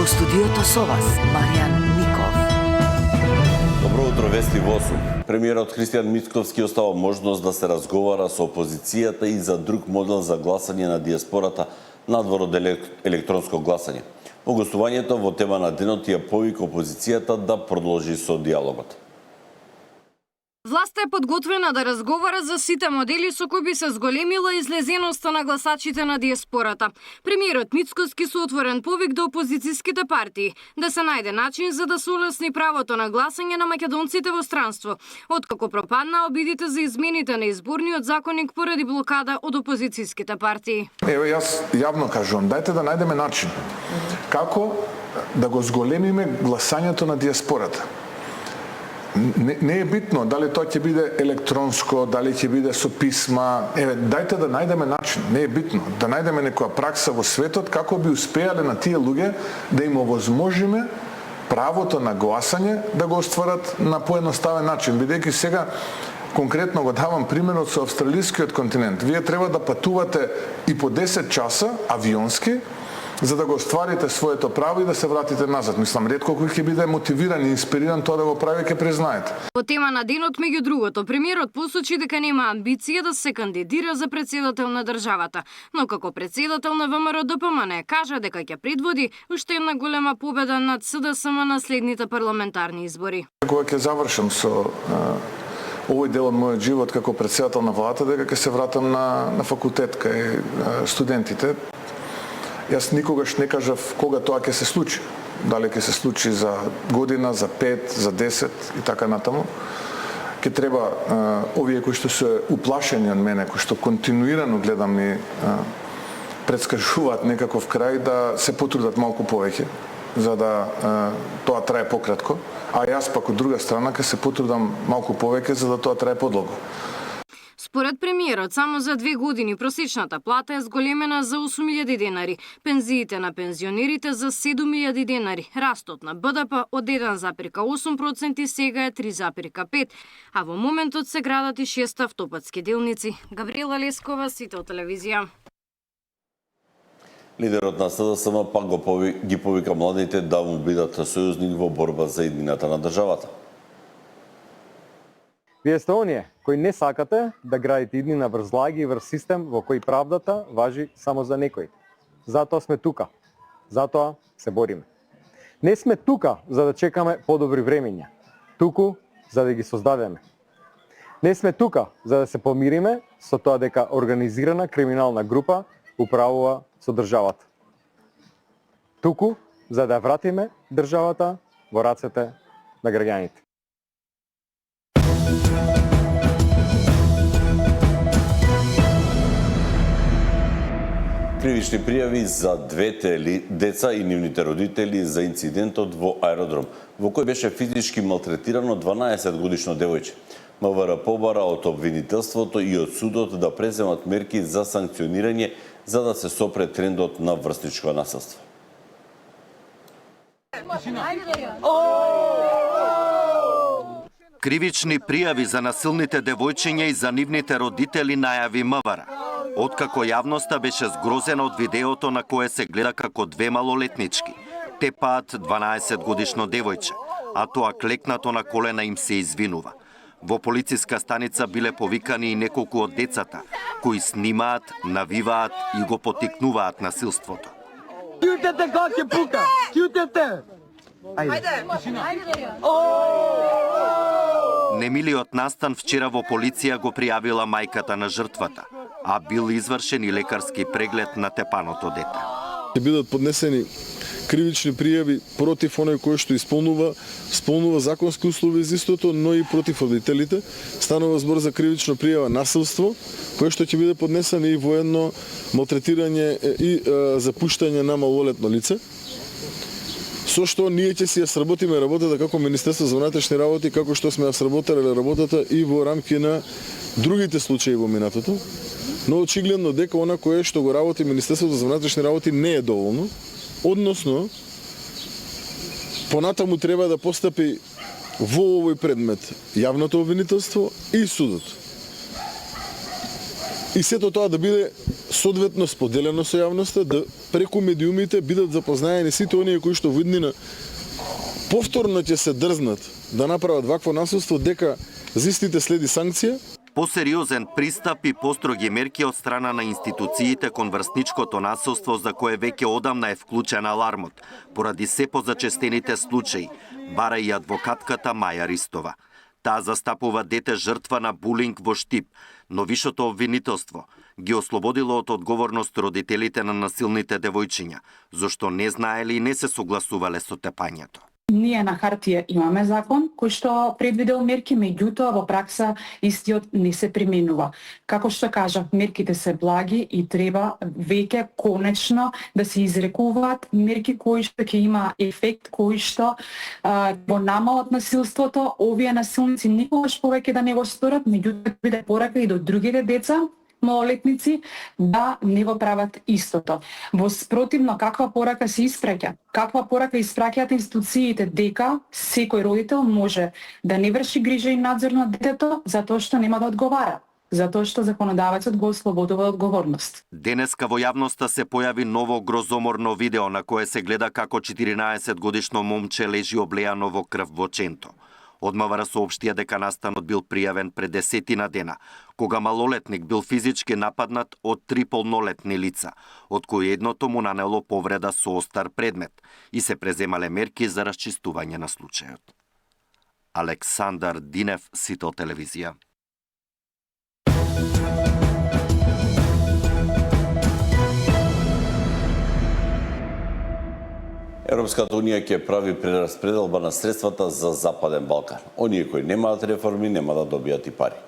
Во студиото со вас, Маријан Ников. Добро утро, вести во 8. Премиерот Христијан Мицковски остава можност да се разговара со опозицијата и за друг модел за гласање на диаспората надвор од електронско гласање. Во гостувањето во тема на денот ја повика опозицијата да продолжи со диалогот. Власта е подготвена да разговара за сите модели со кои би се зголемила излезеноста на гласачите на диаспората. Премиерот Мицковски со отворен повик до опозицијските партии да се најде начин за да се улесни правото на гласање на македонците во странство, откако пропадна обидите за измените на изборниот законник поради блокада од опозицијските партии. Ево, јас јавно кажувам, дајте да најдеме начин како да го зголемиме гласањето на диаспората. Не е битно дали тоа ќе биде електронско, дали ќе биде со писма. Дајте да најдеме начин, не е битно. Да најдеме некоја пракса во светот како би успеале на тие луѓе да им овозможиме правото на гласање да го остварат на поедноставен начин. Бидејќи сега конкретно го давам примерот со австралискиот континент. Вие треба да патувате и по 10 часа авионски за да го остварите своето право и да се вратите назад. Мислам, ретко кој ќе биде мотивиран и инспириран тоа да го прави, ќе признаете. По тема на денот, меѓу другото, премиерот посочи дека нема амбиција да се кандидира за председател на државата, но како председател на ВМРО-ДПМН кажа дека ќе предводи уште една голема победа над СДСМ на следните парламентарни избори. Кога ќе завршам со овој дел од мојот живот како председател на владата, дека ќе се вратам на факултет кај студентите. Јас никогаш не кажав кога тоа ќе се случи. Дали ќе се случи за година, за 5, за 10 и така натаму. Ќе треба овие кои што се уплашени од мене, кои што континуирано гледам и предскажуваат некаков крај, да се потрудат малку повеќе, за да тоа трае пократко. А јас пак од друга страна ќе се потрудам малку повеќе за да тоа трае подолго. Според премиерот, само за 2 години просечната плата е зголемена за 8.000 денари, пензиите на пензионерите за 7.000 денари, растот на БДП од 1,8% сега е 3,5%, а во моментот се градат и 6 автопатски делници. Габриела Лескова, Сител телевизија. Лидерот на СДСМ пак ги повика младите да му бидат сојузник во борба за иднината на државата. Вие сте оние кои не сакате да градите иднина врз лаги и врз систем во кој правдата важи само за некој. Затоа сме тука. Затоа се бориме. Не сме тука за да чекаме подобри времиња, туку за да ги создадеме. Не сме тука за да се помириме со тоа дека организирана криминална група управува со државата. Туку за да вратиме државата во рацете на граѓаните. Кривични пријави за двете деца и нивните родители за инцидентот во аеродром, во кој беше физички малтретирано 12-годишно девојче. МВР побара од обвинителството и од судот да преземат мерки за санкционирање за да се сопре трендот на врсничко насилство. Кривични пријави за насилните девојчиња и за нивните родители најави МВР. Откако јавноста беше згрозена од видеото на кое се гледа како две малолетнички, тепаат 12-годишно девојче, а тоа клекнато на колена им се извинува. Во полициска станица биле повикани и неколку од децата, кои снимаат, навиваат и го поттикнуваат насилството. Кјутете кога ќе пука! Кјутете! Немилиот настан вчера во полиција го пријавила мајката на жртвата, а бил извршен и лекарски преглед на тепаното дете. Ќе бидат поднесени кривични пријави против оној кој што исполнува законски услови за истото, но и против родителите. Станува збор за кривична пријава насилство, кој што ќе биде поднесено и воено малтретирање и запуштање на малолетно лице. Со што ние ќе си ја сработиме работата како Министерство за внатрешни работи, како што сме ја сработале работата и во рамки на другите случаи во минатото. Но очигледно дека она кое што го работи Министерството за внатрешни работи не е доволно. Односно, понатаму треба да постапи во овој предмет јавното обвинителство и судот. И сето тоа да биде соодветно споделено со јавноста, да преку медиумите бидат запознаени сите оние кои што во иднина повторно ќе се дрзнат да направат вакво насилство, дека за истите следи санкција. Посериозен пристап и построги мерки од страна на институциите кон врсничкото насилство за кое веќе одамна е вклучен алармот, поради се позачестените случаи, бара и адвокатката Маја Ристова. Таа застапува дете жртва на булинг во Штип, но вишото обвинителство ги ослободило од одговорност родителите на насилните девојчиња, зашто не знаеле и не се согласувале со тепањето. Ние на хартија имаме закон кој што предвидел мерки, меѓутоа во пракса истиот не се применува. Како што кажав, мерките се благи и треба веќе конечно да се изрекуваат мерки кои што ќе има ефект, кои што во намалат насилството. Овие насилници никогаш повеќе да не го сторат, меѓутоа биде порака и до другите деца малолетници да не го прават истото. Во спротивно, каква порака се испраќа? Каква порака испраќаат институциите дека секој родител може да не врши грижа и надзор на детето затоа што нема да одговара, затоа што законодавецот го ослободува одговорност. Денеска во јавноста се појави ново грозоморно видео на кое се гледа како 14 годишно момче лежи облеано во крв во Ченто. Од МВР соопштија дека настанот бил пријавен пред 10 дена, кога малолетник бил физички нападнат од 3 полнолетни лица, од кои едното му нанело повреда со остар предмет и се преземале мерки за расчистување на случајот. Александар Динев, Сител телевизија. Европската унија ќе прави прераспределба на средствата за Западен Балкан. Оние кои немаат реформи нема да добијат и пари.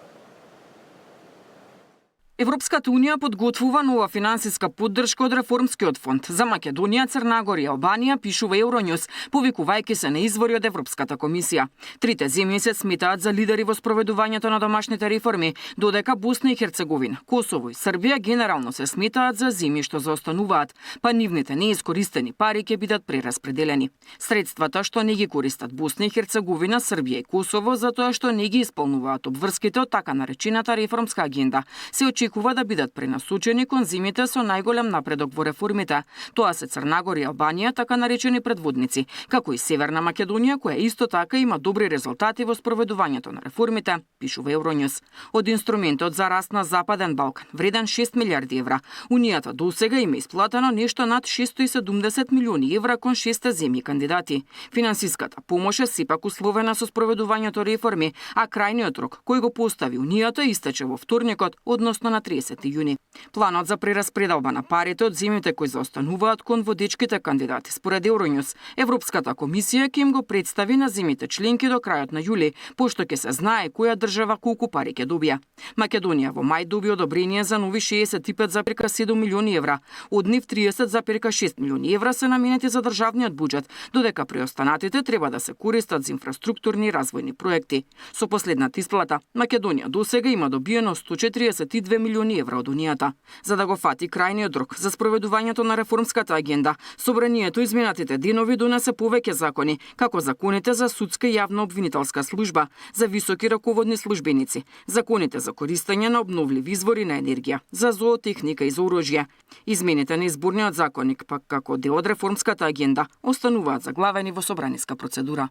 Европската унија подготвува нова финансиска поддршка од Реформскиот фонд за Македонија, Црнагора и Албанија, пишува Евроньюз, повикувајќи се на извори од Европската комисија. Трите земји се сметаат за лидери во спроведувањето на домашните реформи, додека Босна и Херцеговина, Косово и Србија генерално се сметаат за земји што заостануваат, па нивните неискористени пари ќе бидат прераспределени. Средствата што не ги користат Босна и Херцеговина, Србија и Косово затоа што не ги исполнуваат обврските од така наречената реформска агенда, се очекува да бидат пренасочени кон земјите со најголем напредок во реформите. Тоа се Црнагора и Албанија, така наречени предводници, како и Северна Македонија, која исто така има добри резултати во спроведувањето на реформите, пишува Евроньюз. Од инструментот за раст на Западен Балкан, вреден 6 милиарди евра, Унијата досега има исплатено нешто над 670 милиони евра кон 6 земји кандидати. Финансиската помош е сепак условена со спроведувањето реформи, а крајниот рок кој го постави Унијата истече во вторникот, односно на 30 јуни. Планот за прераспределба на парите од земјите кои заостануваат кон водечките кандидати според Евроньюз, Европската комисија ќе им го представи на земјите членки до крајот на јули, пошто ќе се знае која држава колку пари ќе добија. Македонија во мај доби одобрение за нови 65,7 милиони евра, од нив 30,6 милиони евра се наменети за државниот буџет, додека преостанатите треба да се користат за инфраструктурни развојни проекти. Со последната исплата, Македонија досега има добиено 142 милиони евра од Унијата. За да го фати крајниот рок за спроведувањето на реформската агенда, Собранието изминатите денови донесе повеќе закони, како законите за судска и јавна обвинителска служба, за високи раководни службеници, законите за користење на обновливи извори на енергија, за зоотехника и за оружје. Измените на изборниот законник, пак како дел од реформската агенда, остануваат заглавени во собраниска процедура.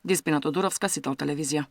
Деспина Тодоровска, Сител телевизија.